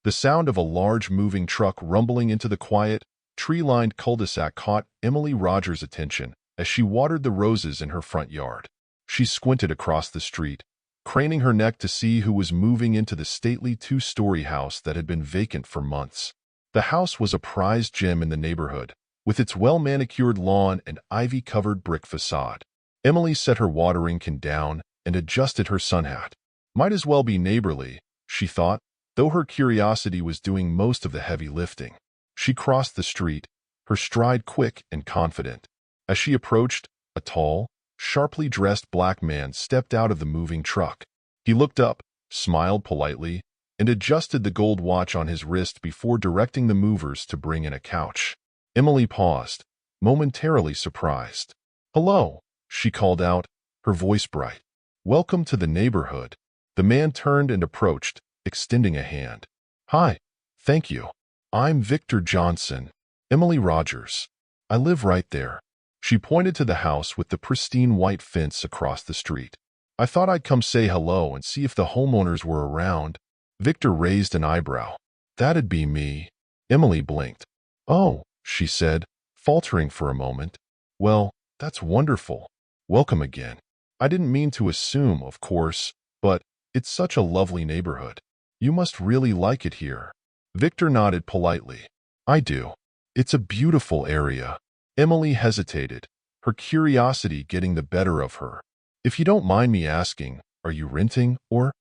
The sound of a large moving truck rumbling into the quiet, tree-lined cul-de-sac caught Emily Rogers' attention as she watered the roses in her front yard. She squinted across the street, craning her neck to see who was moving into the stately two-story house that had been vacant for months. The house was a prized gem in the neighborhood, with its well-manicured lawn and ivy-covered brick facade. Emily set her watering can down and adjusted her sun hat. Might as well be neighborly, she thought, though her curiosity was doing most of the heavy lifting. She crossed the street, her stride quick and confident. As she approached, a tall, sharply dressed black man stepped out of the moving truck. He looked up, smiled politely, and adjusted the gold watch on his wrist before directing the movers to bring in a couch. Emily paused, momentarily surprised. "Hello," she called out, her voice bright. "Welcome to the neighborhood." The man turned and approached, extending a hand. "Hi, thank you. I'm Victor Johnson, Emily Rogers. I live right there." She pointed to the house with the pristine white fence across the street. "I thought I'd come say hello and see if the homeowners were around." Victor raised an eyebrow. "That'd be me." Emily blinked. "Oh," she said, faltering for a moment. "Well, that's wonderful. Welcome again. I didn't mean to assume, of course, but it's such a lovely neighborhood. You must really like it here." Victor nodded politely. "I do. It's a beautiful area." Emily hesitated, her curiosity getting the better of her. "If you don't mind me asking, are you renting, or?"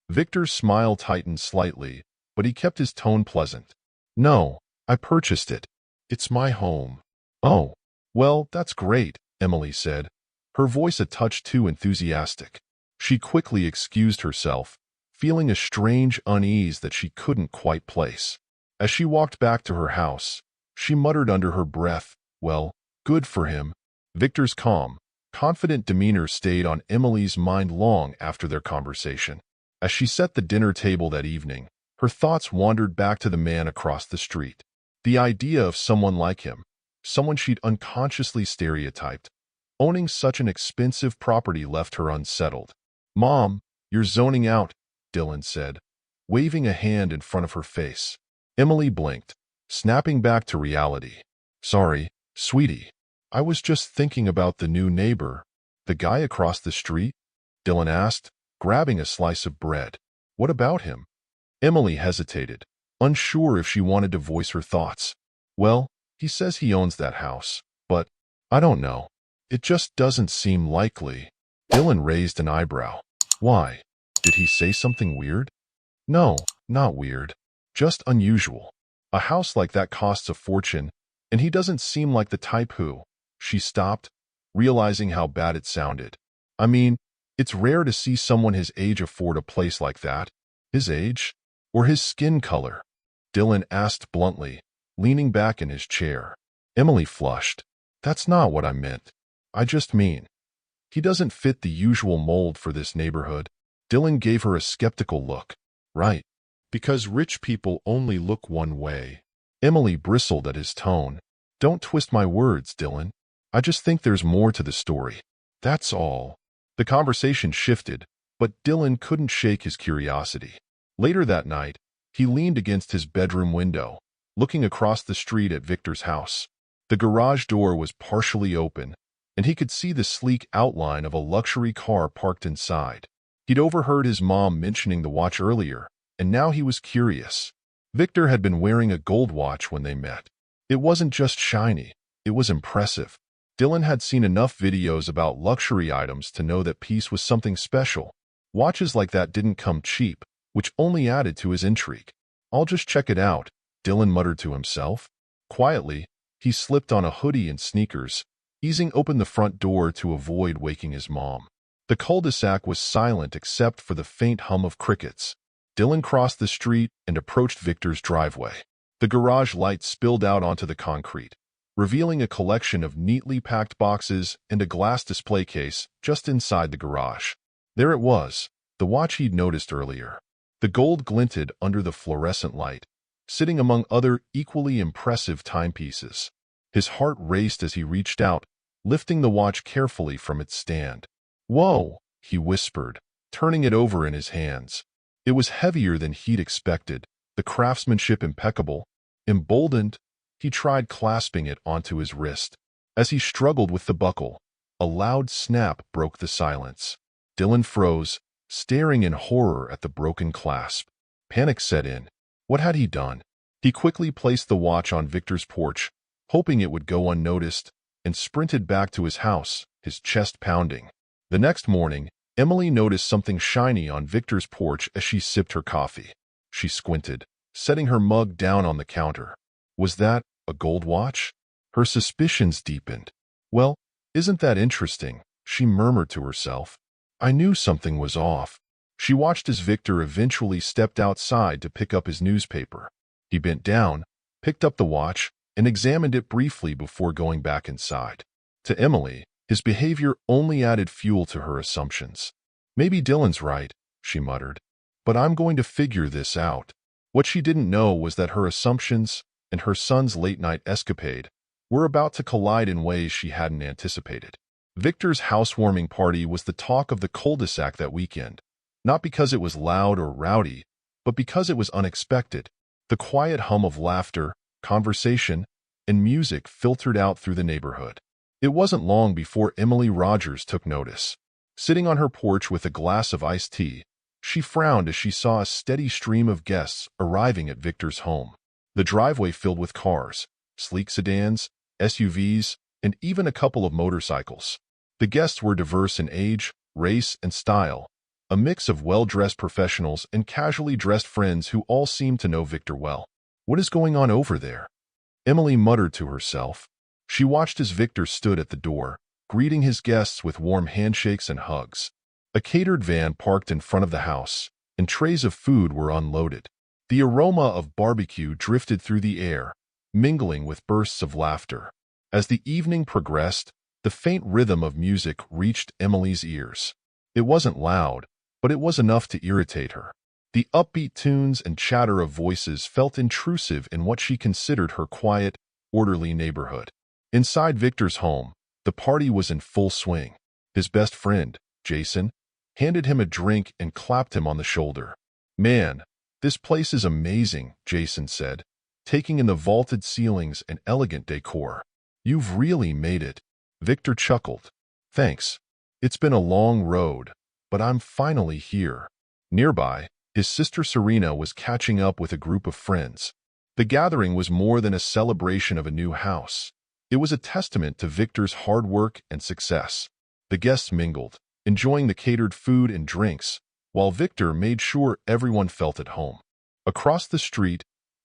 Victor's smile tightened slightly, but he kept his tone pleasant. "No, I purchased it. It's my home." "Oh, well, that's great," Emily said, her voice a touch too enthusiastic. She quickly excused herself, feeling a strange unease that she couldn't quite place. As she walked back to her house, she muttered under her breath, "Well, good for him." Victor's calm, confident demeanor stayed on Emily's mind long after their conversation. As she set the dinner table that evening, her thoughts wandered back to the man across the street. The idea of someone like him, someone she'd unconsciously stereotyped, owning such an expensive property left her unsettled. "Mom, you're zoning out," Dylan said, waving a hand in front of her face. Emily blinked, snapping back to reality. "Sorry, sweetie. I was just thinking about the new neighbor." "The guy across the street?" Dylan asked, grabbing a slice of bread. "What about him?" Emily hesitated, unsure if she wanted to voice her thoughts. "Well, he says he owns that house, but I don't know. It just doesn't seem likely." Dylan raised an eyebrow. "Why? Did he say something weird?" "No, not weird. Just unusual. A house like that costs a fortune, and he doesn't seem like the type who—" She stopped, realizing how bad it sounded. "I mean, it's rare to see someone his age afford a place like that." "His age? Or his skin color?" Dylan asked bluntly, leaning back in his chair. Emily flushed. "That's not what I meant. I just mean, he doesn't fit the usual mold for this neighborhood." Dylan gave her a skeptical look. "Right. Because rich people only look one way." Emily bristled at his tone. "Don't twist my words, Dylan. I just think there's more to the story. That's all." The conversation shifted, but Dylan couldn't shake his curiosity. Later that night, he leaned against his bedroom window, looking across the street at Victor's house. The garage door was partially open, and he could see the sleek outline of a luxury car parked inside. He'd overheard his mom mentioning the watch earlier, and now he was curious. Victor had been wearing a gold watch when they met. It wasn't just shiny, it was impressive. Dylan had seen enough videos about luxury items to know that piece was something special. Watches like that didn't come cheap, which only added to his intrigue. "I'll just check it out," Dylan muttered to himself. Quietly, he slipped on a hoodie and sneakers, easing open the front door to avoid waking his mom. The cul-de-sac was silent except for the faint hum of crickets. Dylan crossed the street and approached Victor's driveway. The garage light spilled out onto the concrete, revealing a collection of neatly packed boxes and a glass display case just inside the garage. There it was, the watch he'd noticed earlier. The gold glinted under the fluorescent light, sitting among other equally impressive timepieces. His heart raced as he reached out, lifting the watch carefully from its stand. "Whoa," he whispered, turning it over in his hands. It was heavier than he'd expected, the craftsmanship impeccable. Emboldened, he tried clasping it onto his wrist. As he struggled with the buckle, a loud snap broke the silence. Dylan froze, staring in horror at the broken clasp. Panic set in. What had he done? He quickly placed the watch on Victor's porch, hoping it would go unnoticed, and sprinted back to his house, his chest pounding. The next morning, Emily noticed something shiny on Victor's porch as she sipped her coffee. She squinted, setting her mug down on the counter. Was that a gold watch? Her suspicions deepened. Well, isn't that interesting? She murmured to herself. I knew something was off. She watched as Victor eventually stepped outside to pick up his newspaper. He bent down, picked up the watch, and examined it briefly before going back inside. To Emily, his behavior only added fuel to her assumptions. Maybe Dylan's right, she muttered. But I'm going to figure this out. What she didn't know was that her assumptions and her son's late-night escapade were about to collide in ways she hadn't anticipated. Victor's housewarming party was the talk of the cul-de-sac that weekend, not because it was loud or rowdy, but because it was unexpected. The quiet hum of laughter, conversation, and music filtered out through the neighborhood. It wasn't long before Emily Rogers took notice. Sitting on her porch with a glass of iced tea, she frowned as she saw a steady stream of guests arriving at Victor's home. The driveway filled with cars, sleek sedans, SUVs, and even a couple of motorcycles. The guests were diverse in age, race, and style, a mix of well-dressed professionals and casually dressed friends who all seemed to know Victor well. What is going on over there? Emily muttered to herself. She watched as Victor stood at the door, greeting his guests with warm handshakes and hugs. A catered van parked in front of the house, and trays of food were unloaded. The aroma of barbecue drifted through the air, mingling with bursts of laughter. As the evening progressed, the faint rhythm of music reached Emily's ears. It wasn't loud, but it was enough to irritate her. The upbeat tunes and chatter of voices felt intrusive in what she considered her quiet, orderly neighborhood. Inside Victor's home, the party was in full swing. His best friend, Jason, handed him a drink and clapped him on the shoulder. Man, this place is amazing, Jason said, taking in the vaulted ceilings and elegant decor. You've really made it. Victor chuckled. Thanks. It's been a long road, but I'm finally here. Nearby, his sister Serena was catching up with a group of friends. The gathering was more than a celebration of a new house. It was a testament to Victor's hard work and success. The guests mingled, enjoying the catered food and drinks, while Victor made sure everyone felt at home. Across the street,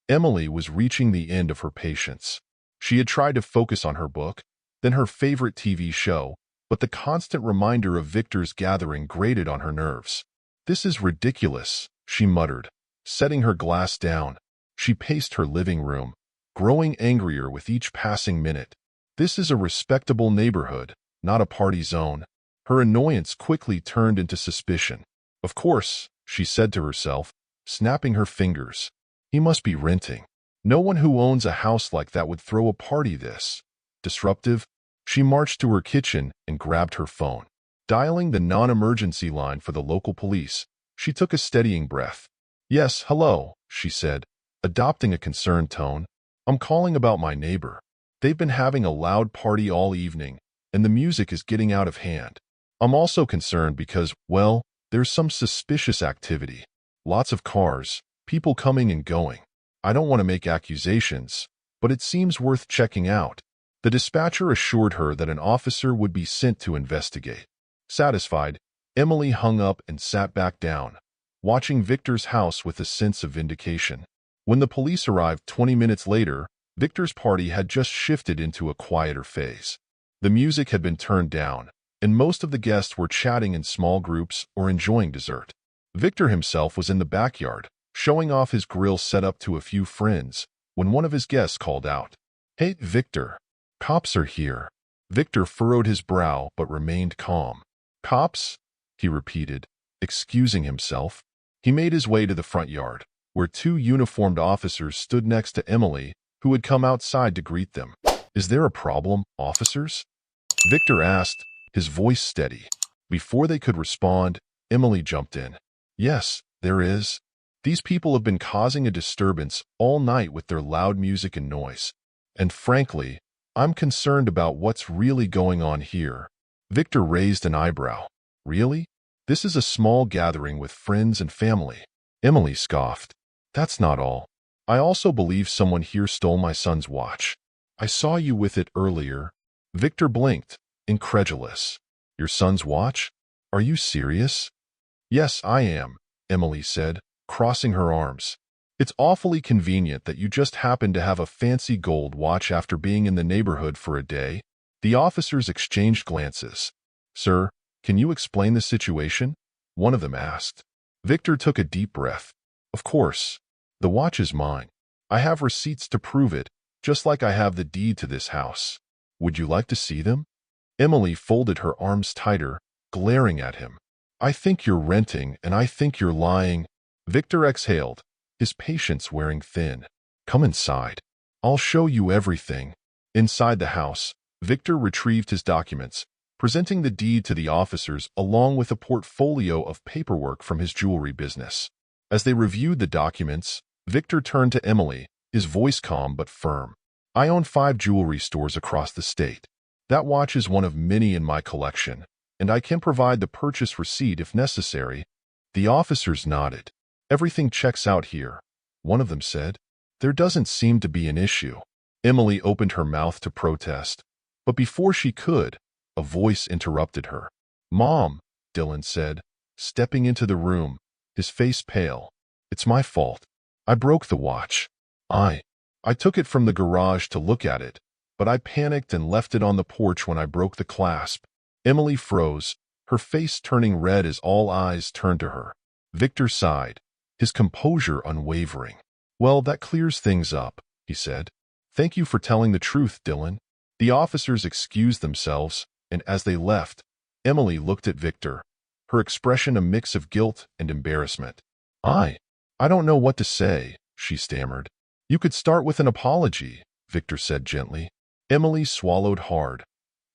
Emily was reaching the end of her patience. She had tried to focus on her book, then her favorite TV show, but the constant reminder of Victor's gathering grated on her nerves. This is ridiculous, she muttered, setting her glass down. She paced her living room, growing angrier with each passing minute. This is a respectable neighborhood, not a party zone. Her annoyance quickly turned into suspicion. Of course, she said to herself, snapping her fingers. He must be renting. No one who owns a house like that would throw a party this disruptive. She marched to her kitchen and grabbed her phone. Dialing the non-emergency line for the local police, she took a steadying breath. Yes, hello, she said, adopting a concerned tone. I'm calling about my neighbor. They've been having a loud party all evening, and the music is getting out of hand. I'm also concerned because, well, there's some suspicious activity. Lots of cars, people coming and going. I don't want to make accusations, but it seems worth checking out. The dispatcher assured her that an officer would be sent to investigate. Satisfied, Emily hung up and sat back down, watching Victor's house with a sense of vindication. When the police arrived 20 minutes later, Victor's party had just shifted into a quieter phase. The music had been turned down, and most of the guests were chatting in small groups or enjoying dessert. Victor himself was in the backyard, showing off his grill set up to a few friends, when one of his guests called out, "Hey, Victor, cops are here." Victor furrowed his brow but remained calm. "Cops?" he repeated, excusing himself. He made his way to the front yard, where two uniformed officers stood next to Emily, who had come outside to greet them. "Is there a problem, officers?" Victor asked, his voice steady. Before they could respond, Emily jumped in. "Yes, there is. These people have been causing a disturbance all night with their loud music and noise. And frankly, I'm concerned about what's really going on here." Victor raised an eyebrow. "Really? This is a small gathering with friends and family." Emily scoffed. "That's not all. I also believe someone here stole my son's watch. I saw you with it earlier." Victor blinked, incredulous. "Your son's watch? Are you serious?" "Yes, I am," Emily said, crossing her arms. "It's awfully convenient that you just happen to have a fancy gold watch after being in the neighborhood for a day." The officers exchanged glances. "Sir, can you explain the situation?" one of them asked. Victor took a deep breath. "Of course. The watch is mine. I have receipts to prove it, just like I have the deed to this house. Would you like to see them?" Emily folded her arms tighter, glaring at him. "I think you're renting, and I think you're lying." Victor exhaled, his patience wearing thin. "Come inside. I'll show you everything." Inside the house, Victor retrieved his documents, presenting the deed to the officers along with a portfolio of paperwork from his jewelry business. As they reviewed the documents, Victor turned to Emily, his voice calm but firm. "I own 5 jewelry stores across the state. That watch is one of many in my collection, and I can provide the purchase receipt if necessary." The officers nodded. "Everything checks out here," one of them said. "There doesn't seem to be an issue." Emily opened her mouth to protest, but before she could, a voice interrupted her. "Mom," Dylan said, stepping into the room, his face pale. "It's my fault. I broke the watch. I took it from the garage to look at it, but I panicked and left it on the porch when I broke the clasp." Emily froze, her face turning red as all eyes turned to her. Victor sighed, his composure unwavering. "Well, that clears things up," he said. "Thank you for telling the truth, Dylan." The officers excused themselves, and as they left, Emily looked at Victor, her expression a mix of guilt and embarrassment. I don't know what to say," she stammered. "You could start with an apology," Victor said gently. Emily swallowed hard,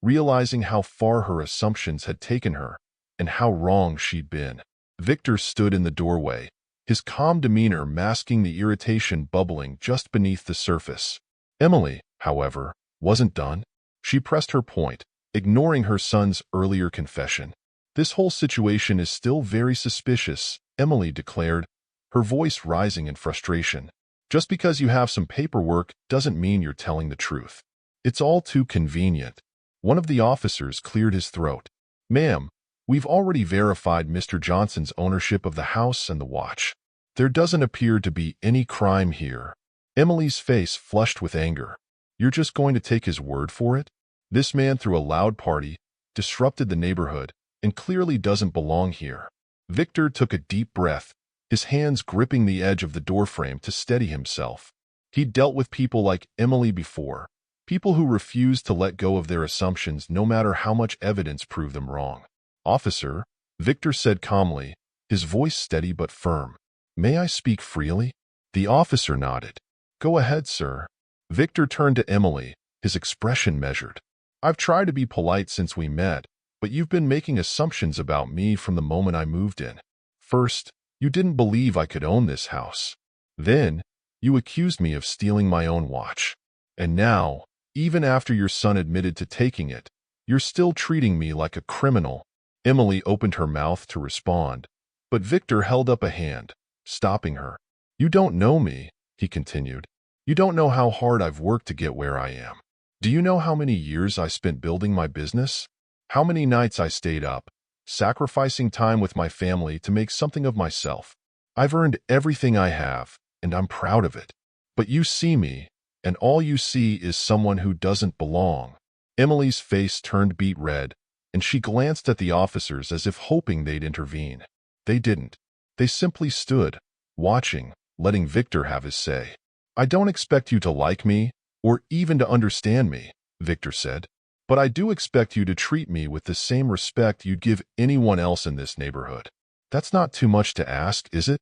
realizing how far her assumptions had taken her and how wrong she'd been. Victor stood in the doorway, his calm demeanor masking the irritation bubbling just beneath the surface. Emily, however, wasn't done. She pressed her point, ignoring her son's earlier confession. "This whole situation is still very suspicious," Emily declared, her voice rising in frustration. "Just because you have some paperwork doesn't mean you're telling the truth. It's all too convenient." One of the officers cleared his throat. "Ma'am, we've already verified Mr. Johnson's ownership of the house and the watch. There doesn't appear to be any crime here." Emily's face flushed with anger. "You're just going to take his word for it? This man threw a loud party, disrupted the neighborhood, and clearly doesn't belong here." Victor took a deep breath, his hands gripping the edge of the doorframe to steady himself. He'd dealt with people like Emily before, people who refused to let go of their assumptions no matter how much evidence proved them wrong. "Officer," Victor said calmly, his voice steady but firm. "May I speak freely?" The officer nodded. "Go ahead, sir." Victor turned to Emily, his expression measured. "I've tried to be polite since we met, but you've been making assumptions about me from the moment I moved in. First, you didn't believe I could own this house. Then, you accused me of stealing my own watch. And now, even after your son admitted to taking it, you're still treating me like a criminal." Emily opened her mouth to respond, but Victor held up a hand, stopping her. "You don't know me," he continued. "You don't know how hard I've worked to get where I am. Do you know how many years I spent building my business? How many nights I stayed up, sacrificing time with my family to make something of myself? I've earned everything I have, and I'm proud of it. But you see me, and all you see is someone who doesn't belong." Emily's face turned beet red, and she glanced at the officers as if hoping they'd intervene. They didn't. They simply stood, watching, letting Victor have his say. "I don't expect you to like me, or even to understand me," Victor said. "But I do expect you to treat me with the same respect you'd give anyone else in this neighborhood. That's not too much to ask, is it?"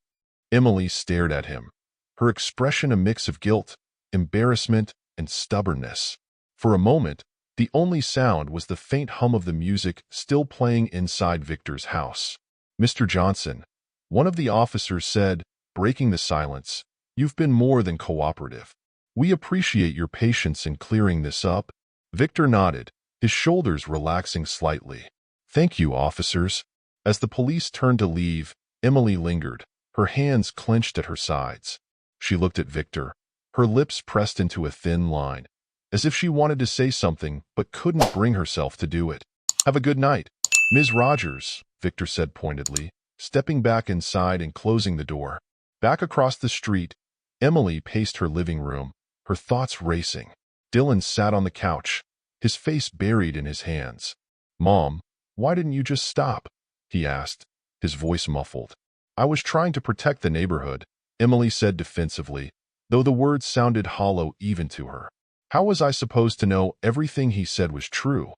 Emily stared at him, her expression a mix of guilt, embarrassment, and stubbornness. For a moment, the only sound was the faint hum of the music still playing inside Victor's house. "Mr. Johnson," one of the officers said, breaking the silence. "You've been more than cooperative. We appreciate your patience in clearing this up." Victor nodded, his shoulders relaxing slightly. "Thank you, officers." As the police turned to leave, Emily lingered, her hands clenched at her sides. She looked at Victor, her lips pressed into a thin line, as if she wanted to say something but couldn't bring herself to do it. "Have a good night, Ms. Rogers," Victor said pointedly, stepping back inside and closing the door. Back across the street, Emily paced her living room, her thoughts racing. Dylan sat on the couch, his face buried in his hands. "Mom, why didn't you just stop?" he asked, his voice muffled. "I was trying to protect the neighborhood," Emily said defensively, though the words sounded hollow even to her. "How was I supposed to know everything he said was true?"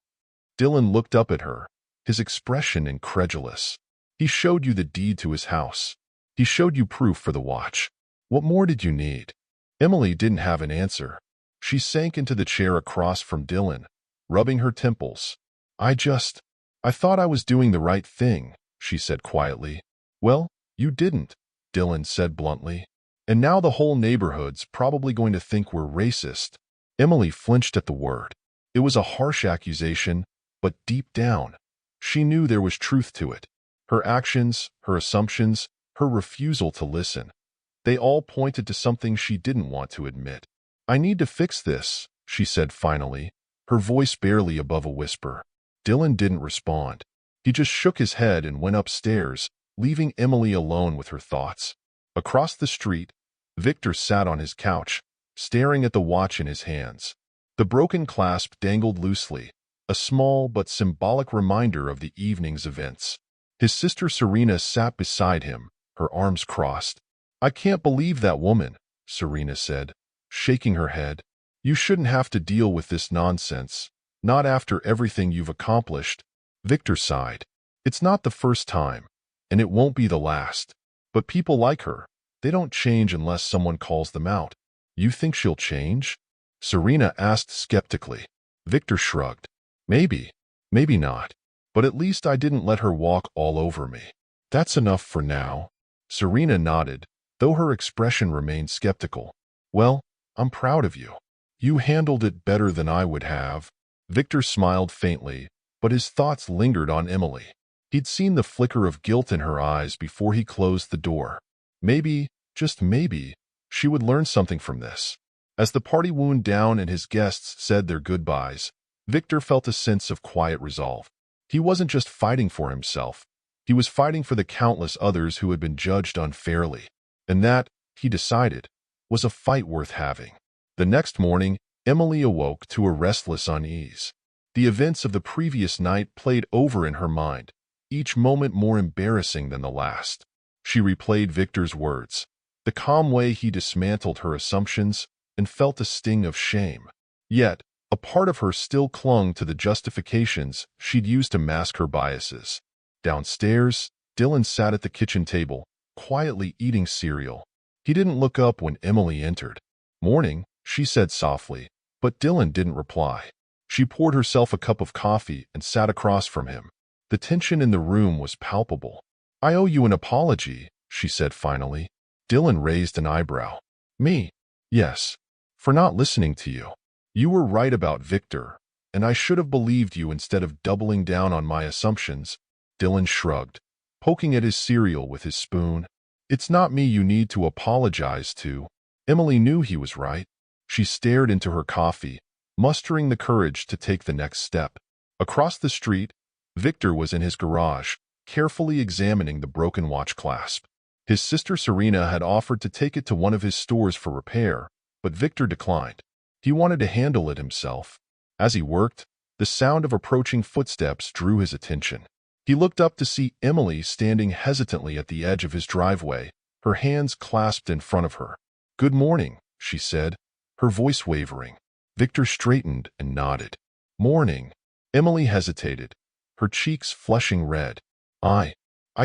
Dylan looked up at her, his expression incredulous. "He showed you the deed to his house. He showed you proof for the watch. What more did you need?" Emily didn't have an answer. She sank into the chair across from Dylan, rubbing her temples. I thought I was doing the right thing," she said quietly. "Well, you didn't," Dylan said bluntly. "And now the whole neighborhood's probably going to think we're racist." Emily flinched at the word. It was a harsh accusation, but deep down, she knew there was truth to it. Her actions, her assumptions, her refusal to listen. They all pointed to something she didn't want to admit. "I need to fix this," she said finally, her voice barely above a whisper. Dylan didn't respond. He just shook his head and went upstairs, leaving Emily alone with her thoughts. Across the street, Victor sat on his couch, staring at the watch in his hands. The broken clasp dangled loosely, a small but symbolic reminder of the evening's events. His sister Serena sat beside him, her arms crossed. "I can't believe that woman," Serena said, shaking her head. "You shouldn't have to deal with this nonsense, not after everything you've accomplished." Victor sighed. "It's not the first time, and it won't be the last. But people like her, they don't change unless someone calls them out." "You think she'll change?" Serena asked skeptically. Victor shrugged. "Maybe, maybe not. But at least I didn't let her walk all over me." "That's enough for now." Serena nodded, though her expression remained skeptical. "Well, I'm proud of you. You handled it better than I would have." Victor smiled faintly, but his thoughts lingered on Emily. He'd seen the flicker of guilt in her eyes before he closed the door. Maybe, just maybe, she would learn something from this. As the party wound down and his guests said their goodbyes, Victor felt a sense of quiet resolve. He wasn't just fighting for himself. He was fighting for the countless others who had been judged unfairly. And that, he decided, was a fight worth having. The next morning, Emily awoke to a restless unease. The events of the previous night played over in her mind, each moment more embarrassing than the last. She replayed Victor's words, the calm way he dismantled her assumptions, and felt a sting of shame. Yet, a part of her still clung to the justifications she'd used to mask her biases. Downstairs, Dylan sat at the kitchen table, quietly eating cereal. He didn't look up when Emily entered. "Morning," she said softly, but Dylan didn't reply. She poured herself a cup of coffee and sat across from him. The tension in the room was palpable. "I owe you an apology," she said finally. Dylan raised an eyebrow. "Me?" "Yes. For not listening to you. You were right about Victor, and I should have believed you instead of doubling down on my assumptions." Dylan shrugged, poking at his cereal with his spoon. "It's not me you need to apologize to." Emily knew he was right. She stared into her coffee, mustering the courage to take the next step. Across the street, Victor was in his garage, carefully examining the broken watch clasp. His sister Serena had offered to take it to one of his stores for repair, but Victor declined. He wanted to handle it himself. As he worked, the sound of approaching footsteps drew his attention. He looked up to see Emily standing hesitantly at the edge of his driveway, her hands clasped in front of her. "Good morning," she said, her voice wavering. Victor straightened and nodded. "Morning." Emily hesitated, her cheeks flushing red. I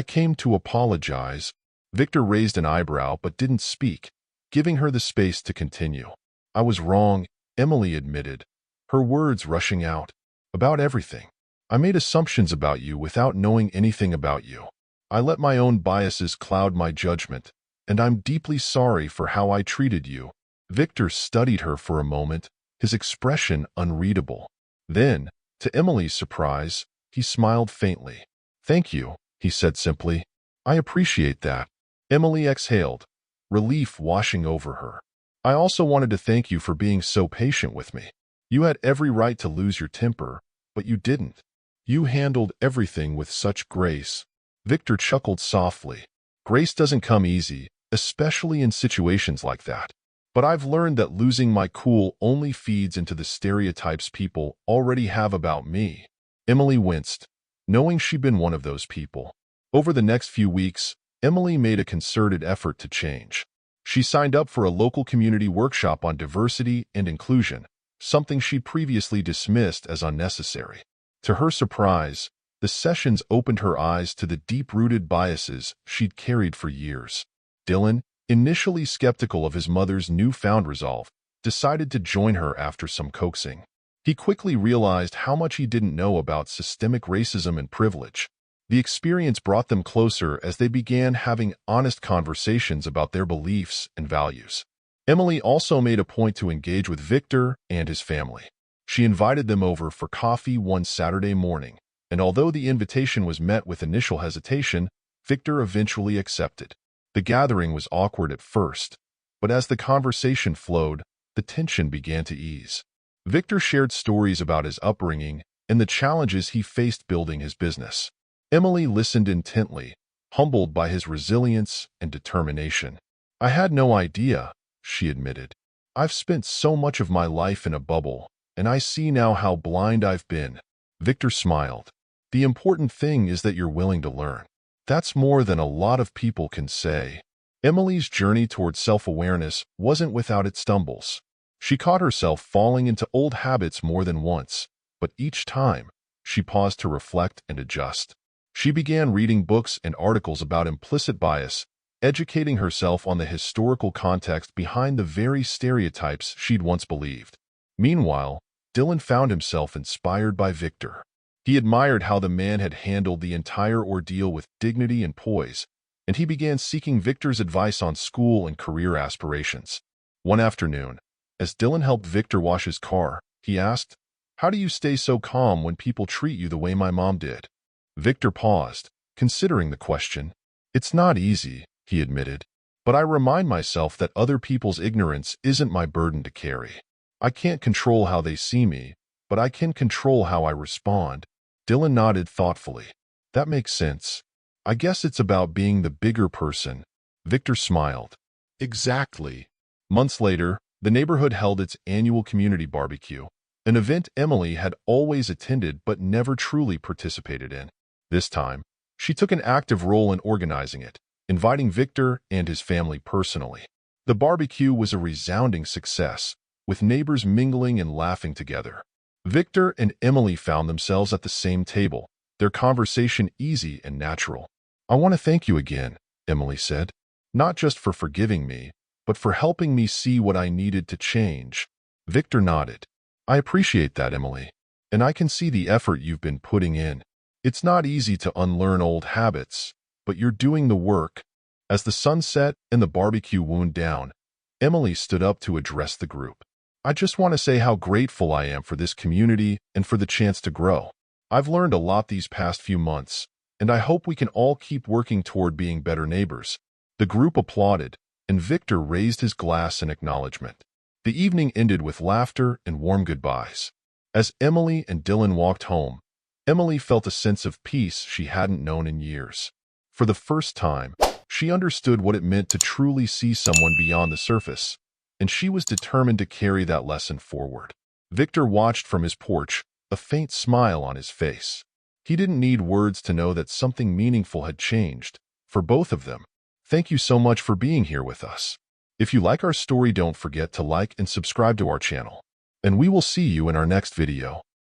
came to apologize." Victor raised an eyebrow but didn't speak, giving her the space to continue. "I was wrong," Emily admitted, her words rushing out. "About everything. I made assumptions about you without knowing anything about you. I let my own biases cloud my judgment, and I'm deeply sorry for how I treated you." Victor studied her for a moment, his expression unreadable. Then, to Emily's surprise, he smiled faintly. "Thank you," he said simply. "I appreciate that." Emily exhaled, relief washing over her. "I also wanted to thank you for being so patient with me. You had every right to lose your temper, but you didn't. You handled everything with such grace." Victor chuckled softly. "Grace doesn't come easy, especially in situations like that. But I've learned that losing my cool only feeds into the stereotypes people already have about me." Emily winced, knowing she'd been one of those people. Over the next few weeks, Emily made a concerted effort to change. She signed up for a local community workshop on diversity and inclusion, something she'd previously dismissed as unnecessary. To her surprise, the sessions opened her eyes to the deep-rooted biases she'd carried for years. Dylan, initially skeptical of his mother's newfound resolve, decided to join her after some coaxing. He quickly realized how much he didn't know about systemic racism and privilege. The experience brought them closer as they began having honest conversations about their beliefs and values. Emily also made a point to engage with Victor and his family. She invited them over for coffee one Saturday morning, and although the invitation was met with initial hesitation, Victor eventually accepted. The gathering was awkward at first, but as the conversation flowed, the tension began to ease. Victor shared stories about his upbringing and the challenges he faced building his business. Emily listened intently, humbled by his resilience and determination. "I had no idea," she admitted. "I've spent so much of my life in a bubble, and I see now how blind I've been." Victor smiled. "The important thing is that you're willing to learn. That's more than a lot of people can say." Emily's journey toward self-awareness wasn't without its stumbles. She caught herself falling into old habits more than once, but each time, she paused to reflect and adjust. She began reading books and articles about implicit bias, educating herself on the historical context behind the very stereotypes she'd once believed. Meanwhile, Dylan found himself inspired by Victor. He admired how the man had handled the entire ordeal with dignity and poise, and he began seeking Victor's advice on school and career aspirations. One afternoon, as Dylan helped Victor wash his car, he asked, "How do you stay so calm when people treat you the way my mom did?" Victor paused, considering the question. "It's not easy," he admitted, "but I remind myself that other people's ignorance isn't my burden to carry. I can't control how they see me, but I can control how I respond." Dylan nodded thoughtfully. "That makes sense. I guess it's about being the bigger person." Victor smiled. "Exactly." Months later, the neighborhood held its annual community barbecue, an event Emily had always attended but never truly participated in. This time, she took an active role in organizing it, inviting Victor and his family personally. The barbecue was a resounding success, with neighbors mingling and laughing together. Victor and Emily found themselves at the same table, their conversation easy and natural. "I want to thank you again," Emily said, "not just for forgiving me, but for helping me see what I needed to change." Victor nodded. "I appreciate that, Emily, and I can see the effort you've been putting in. It's not easy to unlearn old habits, but you're doing the work." As the sun set and the barbecue wound down, Emily stood up to address the group. "I just want to say how grateful I am for this community and for the chance to grow. I've learned a lot these past few months, and I hope we can all keep working toward being better neighbors." The group applauded, and Victor raised his glass in acknowledgement. The evening ended with laughter and warm goodbyes. As Emily and Dylan walked home, Emily felt a sense of peace she hadn't known in years. For the first time, she understood what it meant to truly see someone beyond the surface, and she was determined to carry that lesson forward. Victor watched from his porch, a faint smile on his face. He didn't need words to know that something meaningful had changed, for both of them. Thank you so much for being here with us. If you like our story, don't forget to like and subscribe to our channel, and we will see you in our next video.